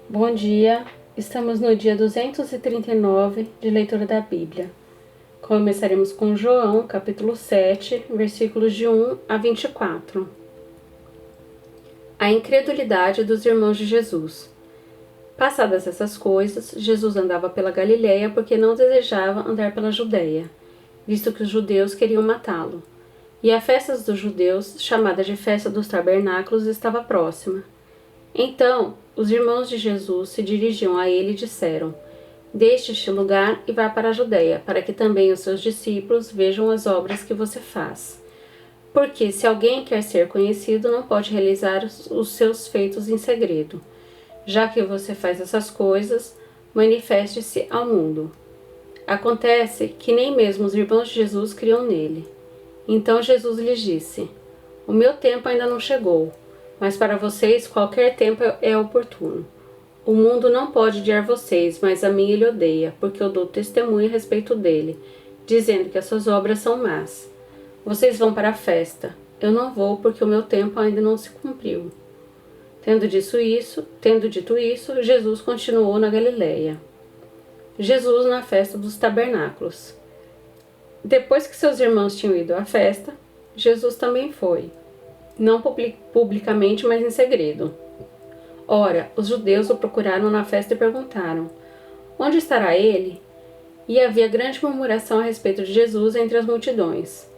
Bom dia, estamos no dia 239 de leitura da Bíblia. Começaremos com João, capítulo 7, versículos de 1 a 24. A incredulidade dos irmãos de Jesus. Passadas essas coisas, Jesus andava pela Galileia porque não desejava andar pela Judeia, visto que os judeus queriam matá-lo. E a festa dos judeus, chamada de Festa dos Tabernáculos, estava próxima. Então, os irmãos de Jesus se dirigiam a ele e disseram: Deixe este lugar e vá para a Judeia, para que também os seus discípulos vejam as obras que você faz. Porque se alguém quer ser conhecido, não pode realizar os seus feitos em segredo. Já que você faz essas coisas, manifeste-se ao mundo. Acontece que nem mesmo os irmãos de Jesus criam nele. Então Jesus lhes disse: O meu tempo ainda não chegou, mas para vocês qualquer tempo é oportuno. O mundo não pode odiar vocês, mas a mim ele odeia, porque eu dou testemunho a respeito dele, dizendo que as suas obras são más. Vocês vão para a festa. Eu não vou, porque o meu tempo ainda não se cumpriu. Tendo dito isso, Jesus continuou na Galileia. Jesus na festa dos tabernáculos. Depois que seus irmãos tinham ido à festa, Jesus também foi. Não publicamente, mas em segredo. Ora, os judeus o procuraram na festa e perguntaram: Onde estará ele? E havia grande murmuração a respeito de Jesus entre as multidões.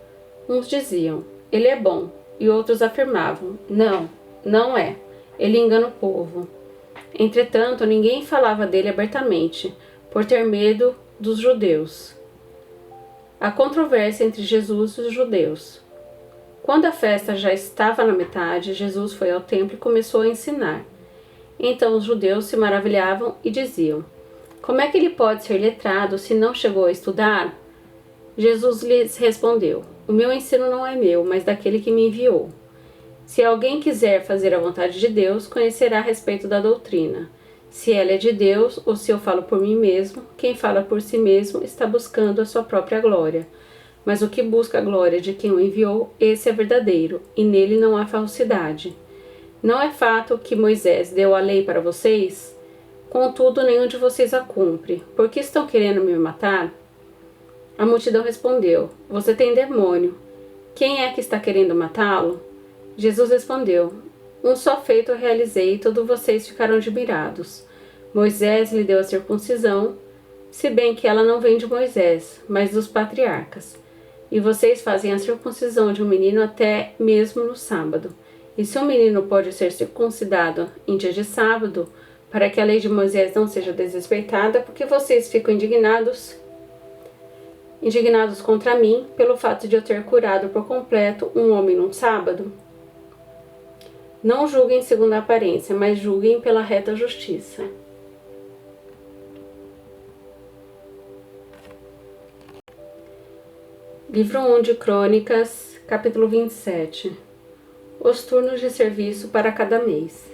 Uns diziam: Ele é bom, e outros afirmavam: Não, não é. Ele engana o povo. Entretanto, ninguém falava dele abertamente, por ter medo dos judeus. A controvérsia entre Jesus e os judeus. Quando a festa já estava na metade, Jesus foi ao templo e começou a ensinar. Então os judeus se maravilhavam e diziam: Como é que ele pode ser letrado se não chegou a estudar? Jesus lhes respondeu: O meu ensino não é meu, mas daquele que me enviou. Se alguém quiser fazer a vontade de Deus, conhecerá a respeito da doutrina. Se ela é de Deus, ou se eu falo por mim mesmo, quem fala por si mesmo está buscando a sua própria glória. Mas o que busca a glória de quem o enviou, esse é verdadeiro, e nele não há falsidade. Não é fato que Moisés deu a lei para vocês? Contudo, nenhum de vocês a cumpre. Por que estão querendo me matar? A multidão respondeu: Você tem demônio. Quem é que está querendo matá-lo? Jesus respondeu: Um só feito eu realizei, e todos vocês ficaram admirados. Moisés lhe deu a circuncisão, se bem que ela não vem de Moisés, mas dos patriarcas. E vocês fazem a circuncisão de um menino até mesmo no sábado. E se um menino pode ser circuncidado em dia de sábado, para que a lei de Moisés não seja desrespeitada, porque vocês ficam indignados contra mim pelo fato de eu ter curado por completo um homem num sábado? Não julguem segundo a aparência, mas julguem pela reta justiça. Livro 1 de Crônicas, capítulo 27. Os turnos de serviço para cada mês.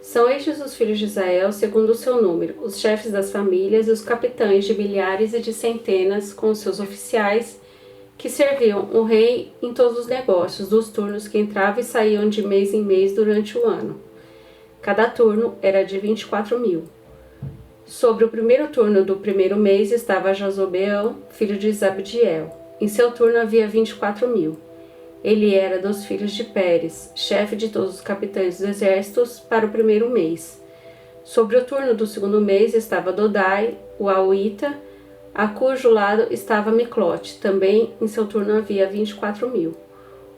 São estes os filhos de Israel segundo o seu número, os chefes das famílias e os capitães de milhares e de centenas, com os seus oficiais, que serviam o rei em todos os negócios dos turnos que entravam e saíam de mês em mês durante o ano. Cada turno era de 24.000. Sobre o primeiro turno do primeiro mês estava Josobeão, filho de Zabdiel. Em seu turno havia 24.000. Ele era dos filhos de Pérez, chefe de todos os capitães dos exércitos, para o primeiro mês. Sobre o turno do segundo mês estava Dodai, o Auita, a cujo lado estava Miclote. Também em seu turno havia 24.000.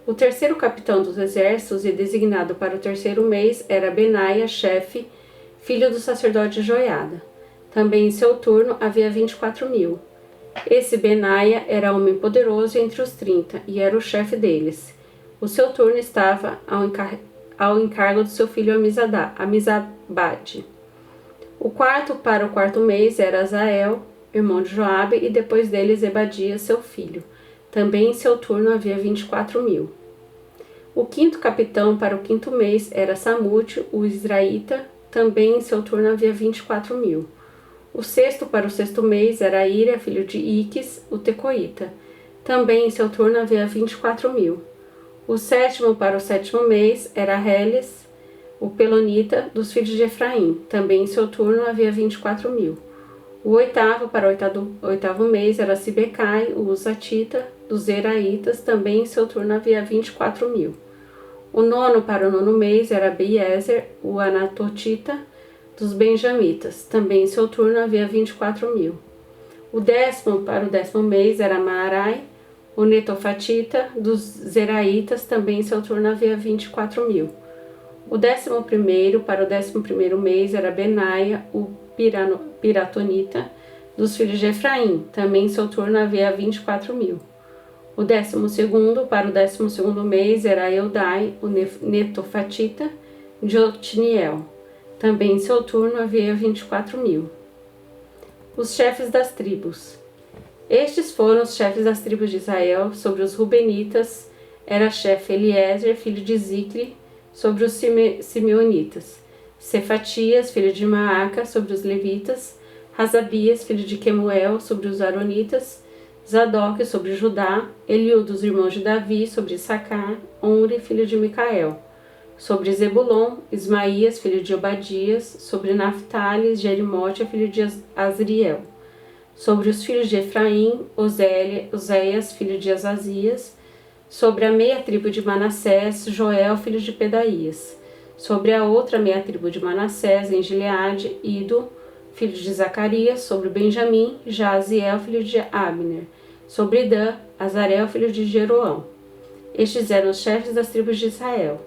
O terceiro capitão dos exércitos e designado para o terceiro mês era Benaia, chefe, filho do sacerdote Joiada. Também em seu turno havia 24.000. Esse Benaia era homem poderoso entre os 30 e era o chefe deles. O seu turno estava ao encargo do seu filho Amizabade. O quarto para o quarto mês era Azael, irmão de Joabe, e depois dele Zebadia, seu filho. Também em seu turno havia 24.000. O quinto capitão para o quinto mês era Samute, o Israelita. Também em seu turno havia 24.000. O sexto para o sexto mês era Ira, filho de Iques, o Tecoíta. Também em seu turno havia 24.000. O sétimo para o sétimo mês era Reles, O Pelonita, dos filhos de Efraim, também em seu turno havia 24.000. O oitavo, para o oitavo mês, era Sibecai, o Uzatita, dos Zeraitas, também em seu turno havia 24.000. O nono, para o nono mês, era Abiezer, o Anatotita, dos Benjamitas, também em seu turno havia 24.000. O décimo, para o décimo mês, era Maarai, o Netofatita, dos Zeraitas, também em seu turno havia 24.000. O 11º, para o 11º mês, era Benaia, o Piratonita, dos filhos de Efraim, também em seu turno havia 24.000. O 12º, para o 12º mês, era Eudai, o Netofatita, de Otniel, também em seu turno havia 24.000. Os chefes das tribos. Estes foram os chefes das tribos de Israel. Sobre os Rubenitas era chefe Eliezer, filho de Zicri. Sobre os Simeonitas, Cefatias, filho de Maaca. Sobre os Levitas, Razabias, filho de Quemuel. Sobre os Aronitas, Zadok. Sobre Judá, Eliú dos irmãos de Davi. Sobre Issacar, Onri, filho de Micael. Sobre Zebulon, Ismaías, filho de Obadias. Sobre Naftali, Jerimote, filho de Azriel. Sobre os filhos de Efraim, Oséias, filho de Azazias. Sobre a meia tribo de Manassés, Joel, filho de Pedaías. Sobre a outra meia tribo de Manassés, em Gileade, Ido, filho de Zacarias. Sobre Benjamim, Jaziel, filho de Abner. Sobre Dan, Azarel, filho de Jeroão. Estes eram os chefes das tribos de Israel.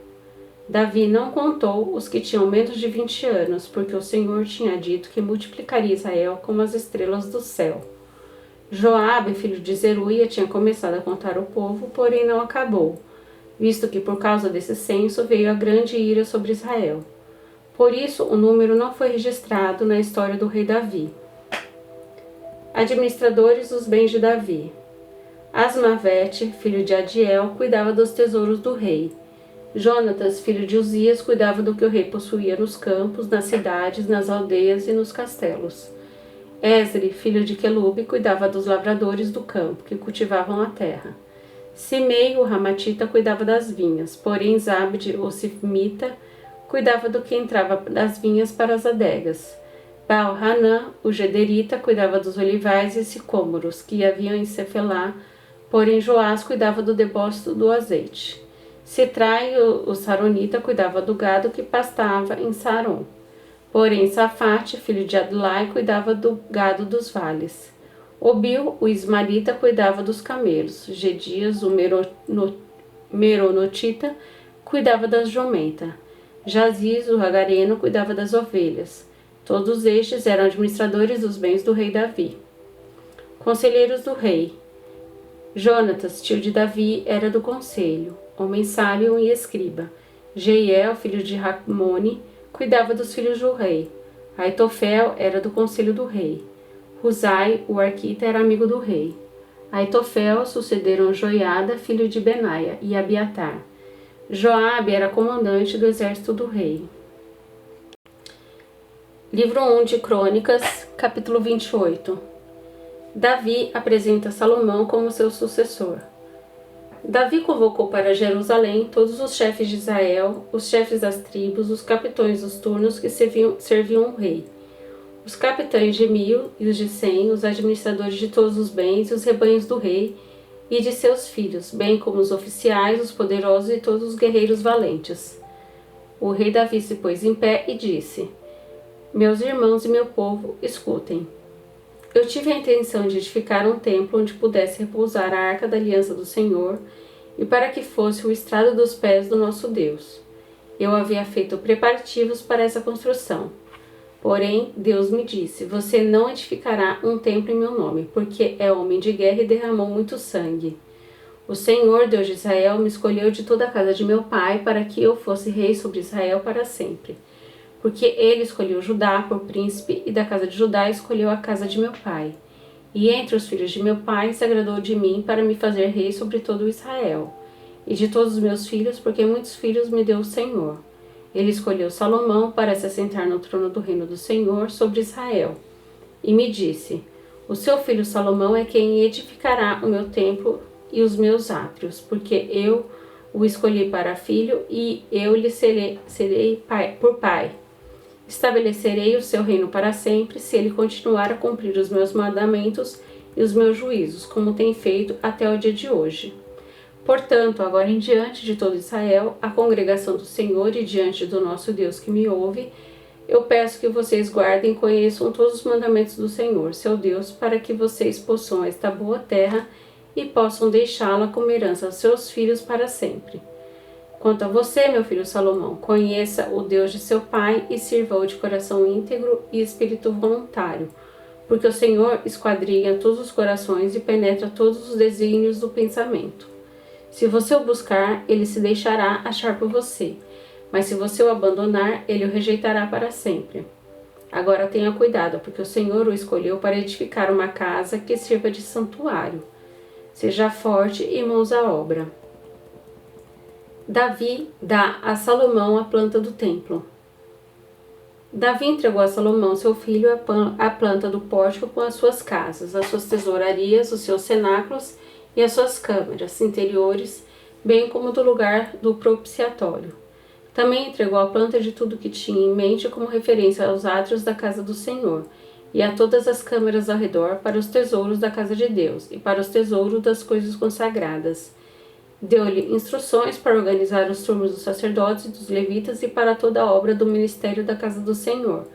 Davi não contou os que tinham menos de 20 anos, porque o Senhor tinha dito que multiplicaria Israel como as estrelas do céu. Joabe, filho de Zeruia, tinha começado a contar o povo, porém não acabou, visto que por causa desse censo veio a grande ira sobre Israel. Por isso, o número não foi registrado na história do rei Davi. Administradores dos bens de Davi. Asmavete, filho de Adiel, cuidava dos tesouros do rei. Jonatas, filho de Uzias, cuidava do que o rei possuía nos campos, nas cidades, nas aldeias e nos castelos. Esri, filho de Quelube, cuidava dos lavradores do campo, que cultivavam a terra. Simei, o Ramatita, cuidava das vinhas, porém Zabde, o Sifmita, cuidava do que entrava das vinhas para as adegas. Baal-Hanã, o Gederita, cuidava dos olivais e sicômoros, que haviam em Cefelá, porém Joás cuidava do depósito do azeite. Sitrai, o Saronita, cuidava do gado que pastava em Saron. Porém, Safate, filho de Adlai, cuidava do gado dos vales. Obil, o Ismarita, cuidava dos camelos. Gedias, o Meronotita, cuidava das jumenta. Jaziz, o Hagareno, cuidava das ovelhas. Todos estes eram administradores dos bens do rei Davi. Conselheiros do rei. Jonatas, tio de Davi, era do conselho, homem sábio e escriba. Jeiel, filho de Ramone, cuidava dos filhos do rei. Aitofel era do conselho do rei. Husai, o arquita, era amigo do rei. Aitofel sucederam Joiada, filho de Benaia, e Abiatar. Joabe era comandante do exército do rei. Livro 1 de Crônicas, capítulo 28. Davi apresenta Salomão como seu sucessor. Davi convocou para Jerusalém todos os chefes de Israel, os chefes das tribos, os capitães dos turnos que serviam o rei, os capitães de 1000 e os de 100, os administradores de todos os bens e os rebanhos do rei e de seus filhos, bem como os oficiais, os poderosos e todos os guerreiros valentes. O rei Davi se pôs em pé e disse: Meus irmãos e meu povo, escutem. Eu tive a intenção de edificar um templo onde pudesse repousar a arca da aliança do Senhor e para que fosse o estrado dos pés do nosso Deus. Eu havia feito preparativos para essa construção. Porém, Deus me disse: Você não edificará um templo em meu nome, porque é homem de guerra e derramou muito sangue. O Senhor, Deus de Israel, me escolheu de toda a casa de meu pai para que eu fosse rei sobre Israel para sempre. Porque ele escolheu Judá por príncipe e da casa de Judá escolheu a casa de meu pai. E entre os filhos de meu pai se agradou de mim para me fazer rei sobre todo Israel. E de todos os meus filhos, porque muitos filhos me deu o Senhor. Ele escolheu Salomão para se assentar no trono do reino do Senhor sobre Israel. E me disse: O seu filho Salomão é quem edificará o meu templo e os meus átrios, porque eu O escolhi para filho e eu lhe serei por pai. Estabelecerei o seu reino para sempre, se ele continuar a cumprir os meus mandamentos e os meus juízos, como tem feito até o dia de hoje. Portanto, agora em diante de todo Israel, a congregação do Senhor e diante do nosso Deus que me ouve, eu peço que vocês guardem e conheçam todos os mandamentos do Senhor, seu Deus, para que vocês possuam esta boa terra e possam deixá-la como herança aos seus filhos para sempre. Quanto a você, meu filho Salomão, conheça o Deus de seu pai e sirva-o de coração íntegro e espírito voluntário, porque o Senhor esquadrinha todos os corações e penetra todos os desígnios do pensamento. Se você o buscar, ele se deixará achar por você, mas se você o abandonar, ele o rejeitará para sempre. Agora tenha cuidado, porque o Senhor o escolheu para edificar uma casa que sirva de santuário. Seja forte e mãos à obra. Davi dá a Salomão a planta do templo. Davi entregou a Salomão, seu filho, a planta do pórtico com as suas casas, as suas tesourarias, os seus cenáculos e as suas câmaras interiores, bem como do lugar do propiciatório. Também entregou a planta de tudo que tinha em mente como referência aos átrios da casa do Senhor, e a todas as câmaras ao redor para os tesouros da casa de Deus, e para os tesouros das coisas consagradas. Deu-lhe instruções para organizar os turnos dos sacerdotes e dos levitas e para toda a obra do ministério da casa do Senhor,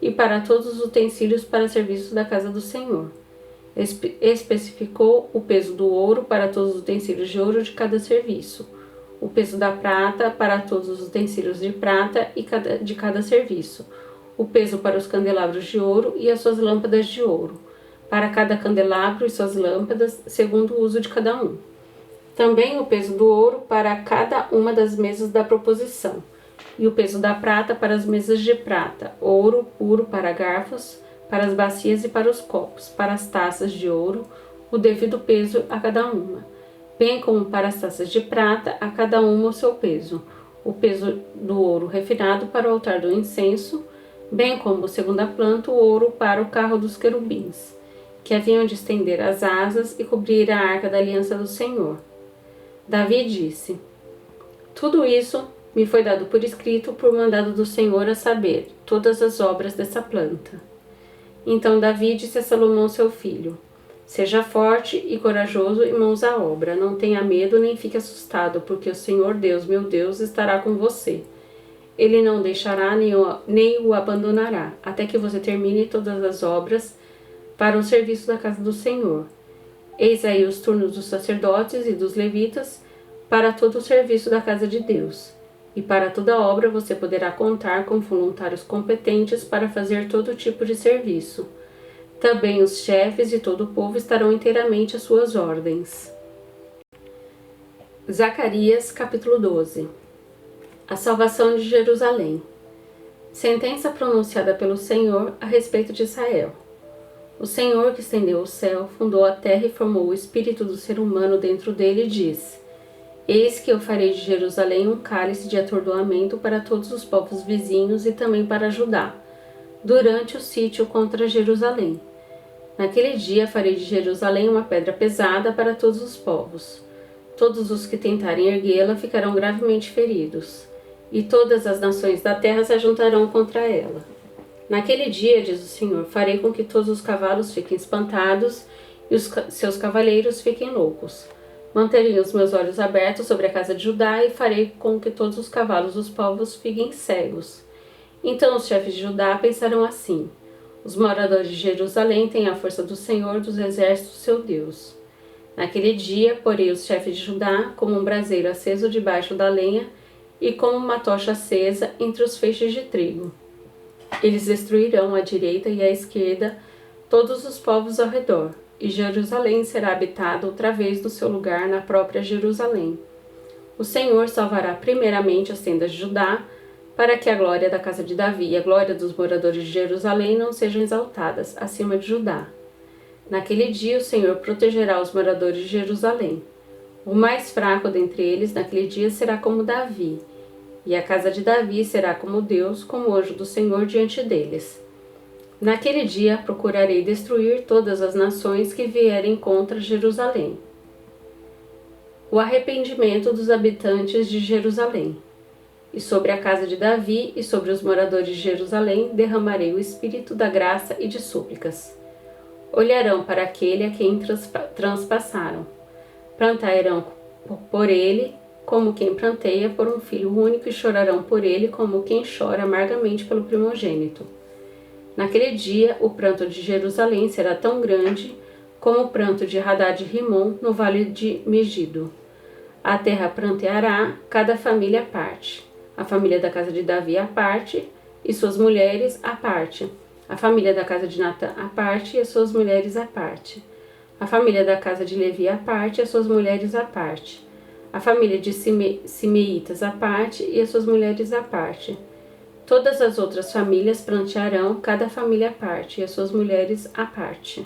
e para todos os utensílios para serviço da casa do Senhor. Especificou o peso do ouro para todos os utensílios de ouro de cada serviço, o peso da prata para todos os utensílios de prata de cada serviço, o peso para os candelabros de ouro e as suas lâmpadas de ouro, para cada candelabro e suas lâmpadas, segundo o uso de cada um. Também o peso do ouro para cada uma das mesas da proposição, e o peso da prata para as mesas de prata, ouro puro para garfos, para as bacias e para os copos, para as taças de ouro, o devido peso a cada uma, bem como para as taças de prata, a cada uma o seu peso, o peso do ouro refinado para o altar do incenso, bem como, segundo a planta, o ouro para o carro dos querubins, que haviam de estender as asas e cobrir a arca da aliança do Senhor. Davi disse: Tudo isso me foi dado por escrito por mandado do Senhor, a saber, todas as obras dessa planta. Então Davi disse a Salomão seu filho: Seja forte e corajoso e mãos à obra, não tenha medo nem fique assustado, porque o Senhor Deus, meu Deus, estará com você. Ele não deixará nem o abandonará, até que você termine todas as obras para o serviço da casa do Senhor. Eis aí os turnos dos sacerdotes e dos levitas para todo o serviço da casa de Deus. E para toda obra você poderá contar com voluntários competentes para fazer todo tipo de serviço. Também os chefes de todo o povo estarão inteiramente às suas ordens. Zacarias, capítulo 12. A salvação de Jerusalém. Sentença pronunciada pelo Senhor a respeito de Israel. O Senhor, que estendeu o céu, fundou a terra e formou o espírito do ser humano dentro dele, e diz: Eis que eu farei de Jerusalém um cálice de atordoamento para todos os povos vizinhos e também para Judá, durante o sítio contra Jerusalém. Naquele dia farei de Jerusalém uma pedra pesada para todos os povos. Todos os que tentarem erguê-la ficarão gravemente feridos, e todas as nações da terra se ajuntarão contra ela. Naquele dia, diz o Senhor, farei com que todos os cavalos fiquem espantados e os seus cavaleiros fiquem loucos. Manterei os meus olhos abertos sobre a casa de Judá e farei com que todos os cavalos dos povos fiquem cegos. Então os chefes de Judá pensarão assim: os moradores de Jerusalém têm a força do Senhor dos exércitos, seu Deus. Naquele dia, porei os chefes de Judá como um braseiro aceso debaixo da lenha e como uma tocha acesa entre os feixes de trigo. Eles destruirão à direita e à esquerda todos os povos ao redor, e Jerusalém será habitada outra vez no seu lugar na própria Jerusalém. O Senhor salvará primeiramente as tendas de Judá, para que a glória da casa de Davi e a glória dos moradores de Jerusalém não sejam exaltadas acima de Judá. Naquele dia o Senhor protegerá os moradores de Jerusalém. O mais fraco dentre eles naquele dia será como Davi, e a casa de Davi será como Deus, como o anjo do Senhor diante deles. Naquele dia procurarei destruir todas as nações que vierem contra Jerusalém. o arrependimento dos habitantes de Jerusalém. E sobre a casa de Davi e sobre os moradores de Jerusalém derramarei o espírito da graça e de súplicas. Olharão para aquele a quem transpassaram. Plantarão por ele como quem planteia por um filho único e chorarão por ele como quem chora amargamente pelo primogênito. Naquele dia, o pranto de Jerusalém será tão grande como o pranto de Hadad-Rimon no vale de Megido. A terra pranteará, cada família à parte. A família da casa de Davi à parte, e suas mulheres à parte. A família da casa de Natã à parte, e as suas mulheres à parte. A família da casa de Levi à parte, e as suas mulheres à parte. A família de Simeitas à parte, e as suas mulheres à parte. Todas as outras famílias prantearão, cada família à parte, e as suas mulheres à parte.